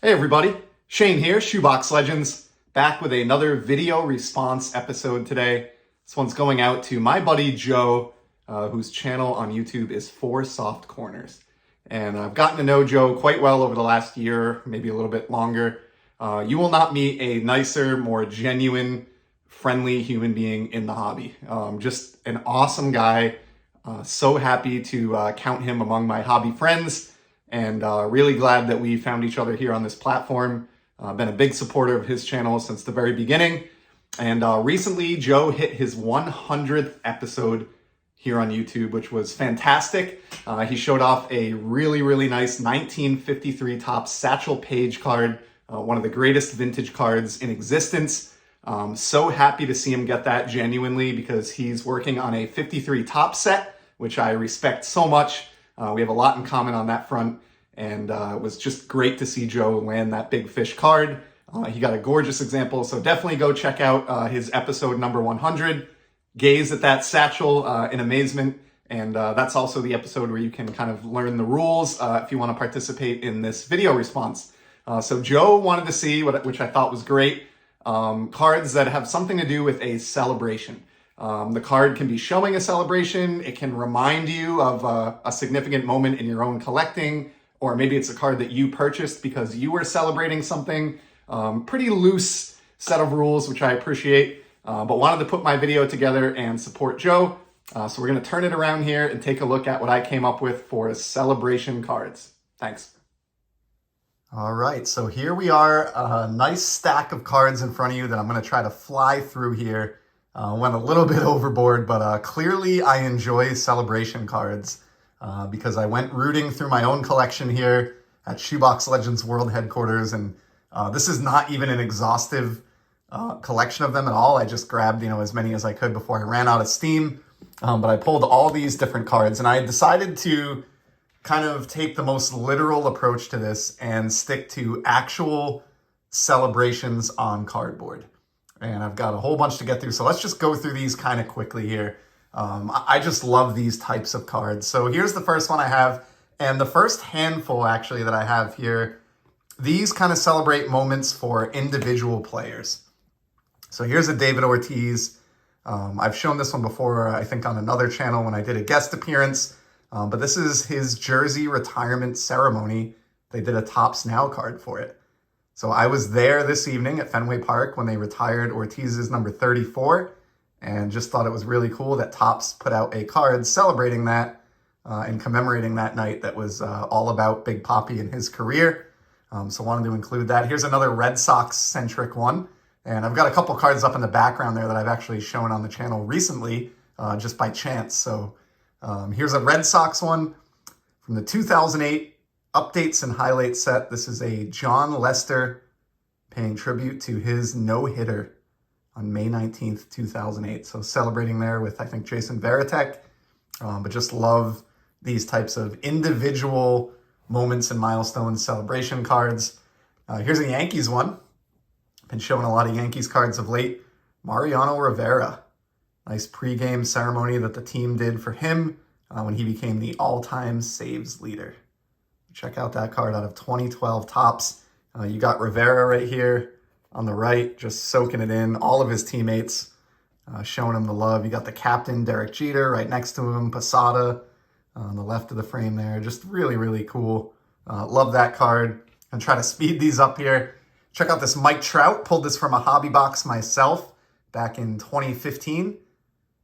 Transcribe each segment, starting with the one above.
Hey everybody, Shane here, Shoebox Legends, back with another video response episode today. This one's going out to my buddy Joe, whose channel on YouTube is Four Soft Corners. And I've gotten to know Joe quite well over the last year, maybe a little bit longer. You will not meet a nicer, more genuine, friendly human being in the hobby. Just an awesome guy. So happy to count him among my hobby friends. And really glad that we found each other here on this platform. Been a big supporter of his channel since the very beginning. And recently, Joe hit his 100th episode here on YouTube, which was fantastic. He showed off a really nice 1953 Topps Satchel Paige card, one of the greatest vintage cards in existence. So happy to see him get that genuinely because he's working on a 53 Topps set, which I respect so much. We have a lot in common on that front, and it was just great to see Joe land that big fish card. He got a gorgeous example, so definitely go check out his episode number 100. Gaze at that satchel in amazement, and that's also the episode where you can kind of learn the rules if you want to participate in this video response. So Joe wanted to see, which I thought was great, cards that have something to do with a celebration. The card can be showing a celebration. It can remind you of a significant moment in your own collecting, or maybe it's a card that you purchased because you were celebrating something. Pretty loose set of rules, which I appreciate, but wanted to put my video together and support Joe. So we're going to turn it around here and take a look at what I came up with for celebration cards. Thanks. All right, so here we are, a nice stack of cards in front of you that I'm going to try to fly through here. Went a little bit overboard, but clearly I enjoy celebration cards because I went rooting through my own collection here at Shoebox Legends World Headquarters, and this is not even an exhaustive collection of them at all. I just grabbed, as many as I could before I ran out of steam, but I pulled all these different cards, and I decided to kind of take the most literal approach to this and stick to actual celebrations on cardboard. And I've got a whole bunch to get through, so let's just go through these kind of quickly here. I just love these types of cards. So here's the first one I have, and the first handful actually that I have here, these kind of celebrate moments for individual players. So here's a David Ortiz. I've shown this one before, I think on another channel when I did a guest appearance, but this is his jersey retirement ceremony. They did a Topps Now card for it. So I was there this evening at Fenway Park when they retired Ortiz's number 34, and just thought it was really cool that Topps put out a card celebrating that and commemorating that night that was all about Big Papi and his career. So wanted to include that. Here's another Red Sox-centric one, and I've got a couple cards up in the background there that I've actually shown on the channel recently just by chance. So here's a Red Sox one from the 2008 Updates and Highlights set. This is a John Lester paying tribute to his no-hitter on May 19th, 2008. So celebrating there with, I think, Jason Varitek. But just love these types of individual moments and milestones celebration cards. Here's a Yankees one. Been showing a lot of Yankees cards of late. Mariano Rivera. Nice pregame ceremony that the team did for him when he became the all-time saves leader. Check out that card out of 2012 Topps. You got Rivera right here on the right, just soaking it in. All of his teammates showing him the love. You got the captain, Derek Jeter, right next to him. Posada on the left of the frame there. Just really cool. Love that card. And try to speed these up here. Check out this Mike Trout. Pulled this from a hobby box myself back in 2015.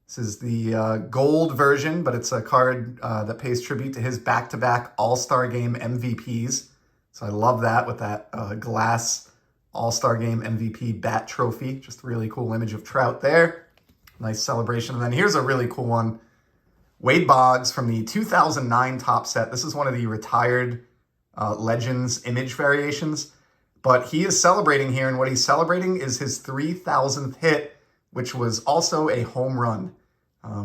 This is the gold version, but it's a card that pays tribute to his back-to-back All-Star Game MVPs. So I love that with that glass All-Star Game MVP bat trophy. Just a really cool image of Trout there. Nice celebration. And then here's a really cool one. Wade Boggs from the 2009 Topps set. This is one of the retired Legends image variations. But he is celebrating here, and what he's celebrating is his 3,000th hit, which was also a home run.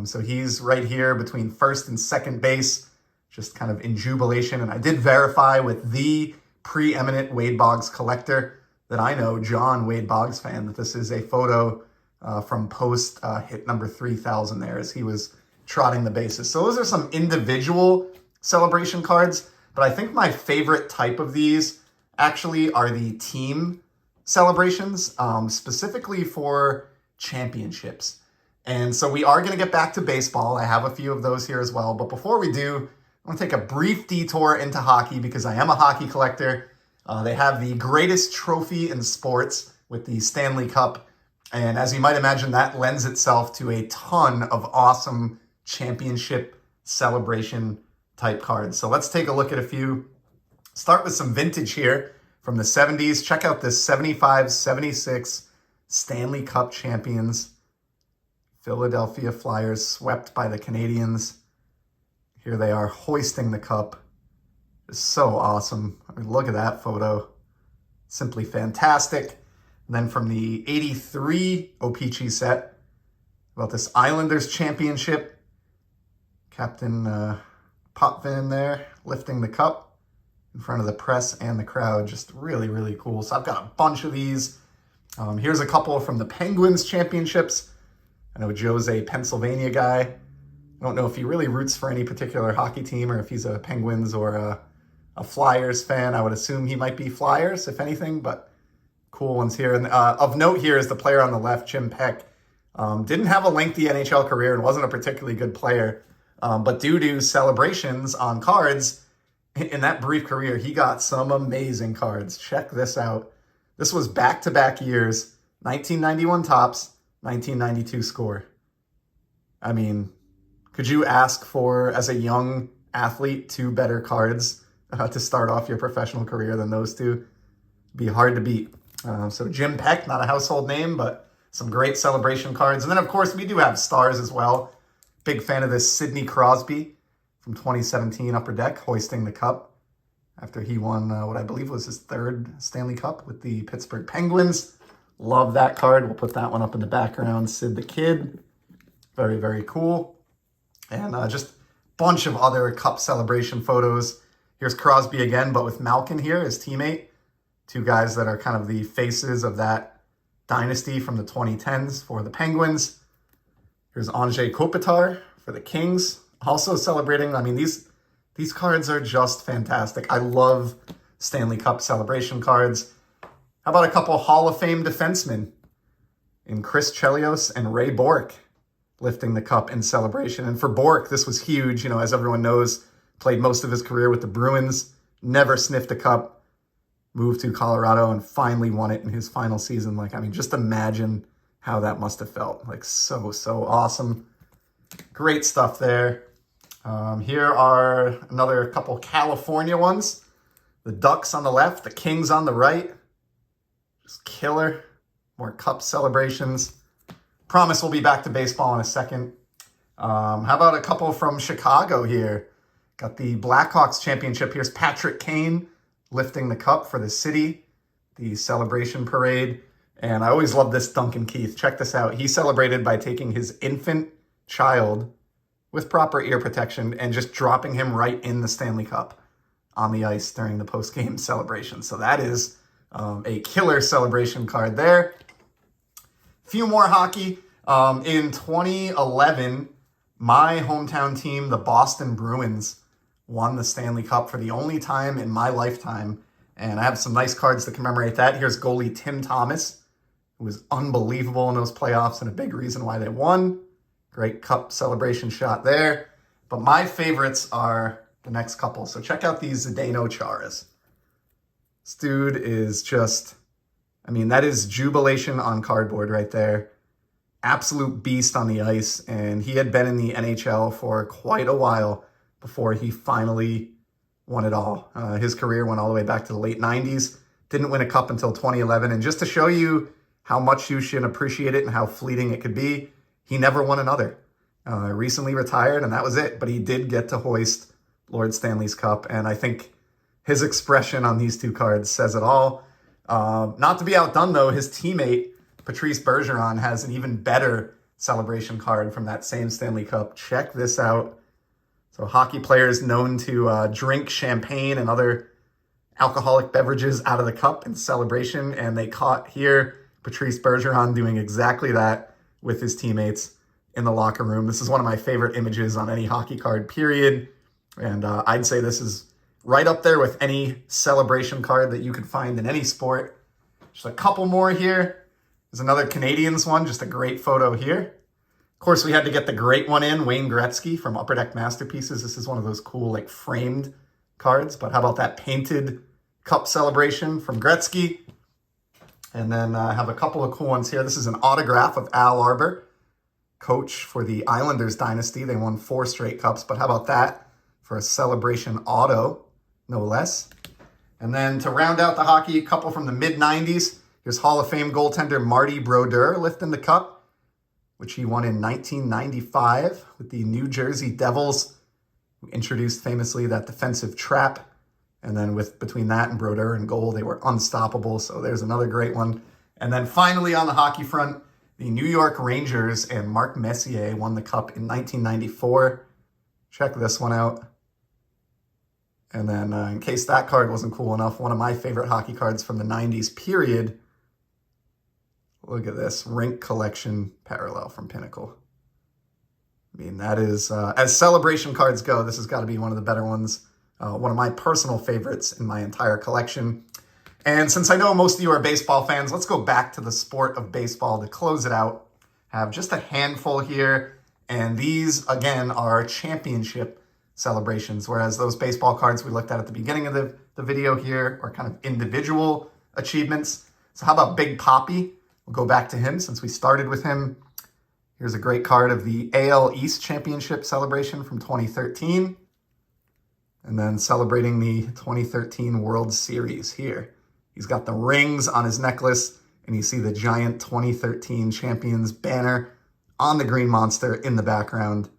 So he's right here between first and second base, just kind of in jubilation. And I did verify with the preeminent Wade Boggs collector that I know, John, Wade Boggs fan, that this is a photo from post hit number 3,000 there as he was trotting the bases. So those are some individual celebration cards, but I think my favorite type of these actually are the team celebrations, specifically for championships. And so we are going to get back to baseball. I have a few of those here as well. But before we do, I want to take a brief detour into hockey because I am a hockey collector. They have the greatest trophy in sports with the Stanley Cup. And as you might imagine, that lends itself to a ton of awesome championship celebration type cards. So let's take a look at a few. Start with some vintage here from the 70s. Check out this 75-76 Stanley Cup champions. Philadelphia Flyers swept by the Canadiens. Here they are hoisting the cup. It's so awesome. I mean, look at that photo. Simply fantastic. And then from the 83 O-Pee-Chee set, about this Islanders championship. Captain Potvin there lifting the cup in front of the press and the crowd. Just really, really cool. So I've got a bunch of these. Here's a couple from the Penguins championships. I know Joe's a Pennsylvania guy. I don't know if he really roots for any particular hockey team or if he's a Penguins or a Flyers fan. I would assume he might be Flyers, if anything, but cool ones here. And of note here is the player on the left, Jim Peck. Didn't have a lengthy NHL career and wasn't a particularly good player, but due to celebrations on cards, in that brief career, he got some amazing cards. Check this out. This was back-to-back years, 1991 Topps, 1992 Score. I mean, could you ask for, as a young athlete, two better cards to start off your professional career than those two? Be hard to beat. So Jim Peck, not a household name, but some great celebration cards. And then, of course, we do have stars as well. Big fan of this Sidney Crosby from 2017 Upper Deck, hoisting the cup after he won what I believe was his third Stanley Cup with the Pittsburgh Penguins. Love that card. We'll put that one up in the background. Sid the Kid. Very, very cool. And just a bunch of other cup celebration photos. Here's Crosby again, but with Malkin here, his teammate. Two guys that are kind of the faces of that dynasty from the 2010s for the Penguins. Here's Anze Kopitar for the Kings. Also celebrating, I mean, these cards are just fantastic. I love Stanley Cup celebration cards. How about a couple Hall of Fame defensemen in Chris Chelios and Ray Bourque lifting the cup in celebration? And for Bourque, this was huge. You know, as everyone knows, played most of his career with the Bruins, never sniffed a cup, moved to Colorado and finally won it in his final season. Like, I mean, just imagine how that must have felt. Like, so, so awesome. Great stuff there. Here are another couple California ones. The Ducks on the left, the Kings on the right. Just killer. More cup celebrations. Promise we'll be back to baseball in a second. How about a couple from Chicago here? Got the Blackhawks championship. Here's Patrick Kane lifting the cup for the city. The celebration parade. And I always love this Duncan Keith. Check this out. He celebrated by taking his infant child with proper ear protection and just dropping him right in the Stanley Cup on the ice during the post-game celebration. So that is a killer celebration card there. Few more hockey. In 2011, my hometown team, the Boston Bruins, won the Stanley Cup for the only time in my lifetime. And I have some nice cards to commemorate that. Here's goalie Tim Thomas, who was unbelievable in those playoffs and a big reason why they won. Great cup celebration shot there. But my favorites are the next couple. So check out these Zdeno Charas. This dude is just, I mean, that is jubilation on cardboard right there. Absolute beast on the ice. And he had been in the NHL for quite a while before he finally won it all. His career went all the way back to the late 90s. Didn't win a cup until 2011. And just to show you how much you should appreciate it and how fleeting it could be, he never won another. Recently retired, and that was it. But he did get to hoist Lord Stanley's Cup. And I think his expression on these two cards says it all. Not to be outdone, though, his teammate, Patrice Bergeron, has an even better celebration card from that same Stanley Cup. Check this out. So hockey players known to drink champagne and other alcoholic beverages out of the cup in celebration. And they caught here Patrice Bergeron doing exactly that with his teammates in the locker room. This is one of my favorite images on any hockey card, period. And I'd say this is right up there with any celebration card that you could find in any sport. Just a couple more here. There's another Canadiens one, just a great photo here. Of course, we had to get the great one in, Wayne Gretzky from Upper Deck Masterpieces. This is one of those cool, like, framed cards, but how about that painted cup celebration from Gretzky? And then I have a couple of cool ones here. This is an autograph of Al Arbour, coach for the Islanders dynasty. They won 4 straight cups, but how about that for a celebration auto, no less. And then to round out the hockey, a couple from the mid-90s. Here's Hall of Fame goaltender Marty Brodeur lifting the cup, which he won in 1995 with the New Jersey Devils, who introduced famously that defensive trap. And then between that and Brodeur and goal, they were unstoppable. So there's another great one. And then finally on the hockey front, the New York Rangers and Mark Messier won the cup in 1994. Check this one out. And then in case that card wasn't cool enough, one of my favorite hockey cards from the 90s period. Look at this, Rink Collection Parallel from Pinnacle. I mean, that is, as celebration cards go, this has got to be one of the better ones. One of my personal favorites in my entire collection. And since I know most of you are baseball fans, let's go back to the sport of baseball to close it out. I have just a handful here. And these, again, are championship celebrations, whereas those baseball cards we looked at the beginning of the video here are kind of individual achievements. So how about Big Papi? We'll go back to him since we started with him. Here's a great card of the AL East Championship celebration from 2013. And then celebrating the 2013 World Series here. He's got the rings on his necklace, and you see the giant 2013 Champions banner on the green monster in the background.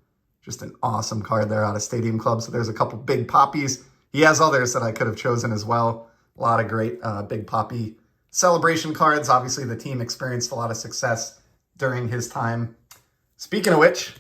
Just an awesome card there out of Stadium Club. So there's a couple Big Papis. He has others that I could have chosen as well. A lot of great Big Papi celebration cards. Obviously, the team experienced a lot of success during his time. Speaking of which,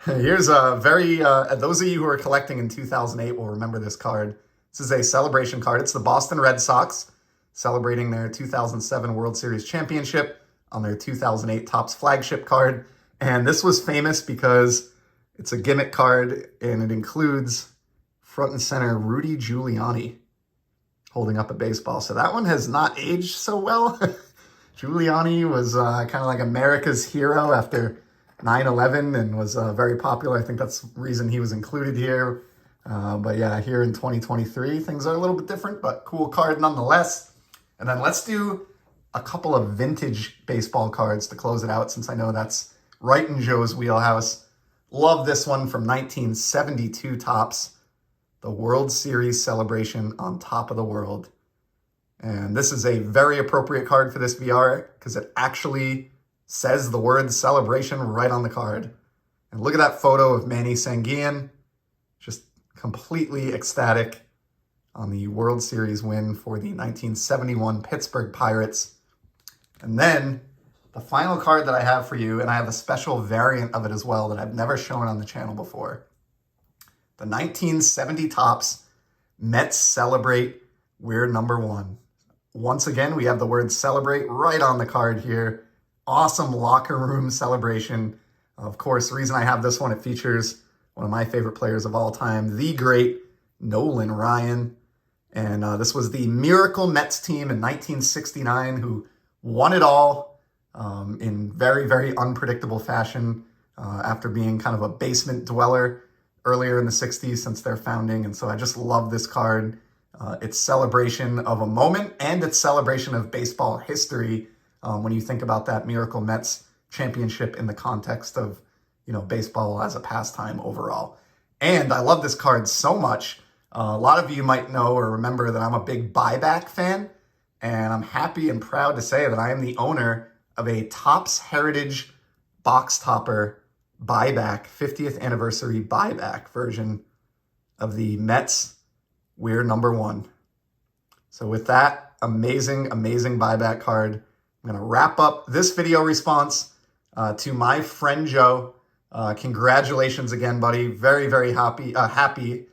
here's a very, those of you who are collecting in 2008 will remember this card. This is a celebration card. It's the Boston Red Sox celebrating their 2007 World Series championship on their 2008 Topps flagship card. And this was famous because it's a gimmick card and it includes front and center Rudy Giuliani holding up a baseball. So that one has not aged so well. Giuliani was kind of like America's hero after 9/11 and was very popular. I think that's the reason he was included here. But yeah, here in 2023, things are a little bit different, but cool card nonetheless. And then let's do a couple of vintage baseball cards to close it out, since I know that's right in Joe's wheelhouse. Love this one from 1972 Topps, the World Series celebration on top of the world. And this is a very appropriate card for this VR because it actually says the word celebration right on the card. And look at that photo of Manny Sanguillen, just completely ecstatic on the World Series win for the 1971 Pittsburgh Pirates. And then the final card that I have for you, and I have a special variant of it as well that I've never shown on the channel before. The 1970 Topps Mets Celebrate, we're number 1. Once again, we have the word celebrate right on the card here. Awesome locker room celebration. Of course, the reason I have this one, it features one of my favorite players of all time, the great Nolan Ryan. And this was the Miracle Mets team in 1969 who won it all in very, very unpredictable fashion after being kind of a basement dweller earlier in the 60s since their founding. And so I just love this card. It's celebration of a moment and it's celebration of baseball history when you think about that Miracle Mets championship in the context of, baseball as a pastime overall. And I love this card so much. A lot of you might know or remember that I'm a big buyback fan, and I'm happy and proud to say that I am the owner of a Topps Heritage box topper buyback, 50th anniversary buyback version of the Mets. We're number 1. So with that amazing, amazing buyback card, I'm going to wrap up this video response to my friend Joe. Congratulations again, buddy. Very, very happy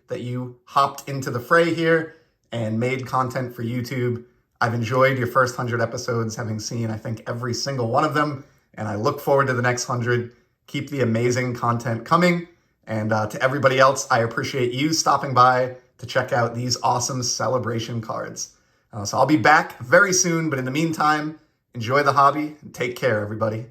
that you hopped into the fray here and made content for YouTube. I've enjoyed your first 100 episodes, having seen, I think, every single one of them, and I look forward to the next 100. Keep the amazing content coming. And to everybody else, I appreciate you stopping by to check out these awesome celebration cards. So I'll be back very soon, but in the meantime, enjoy the hobby and take care, everybody.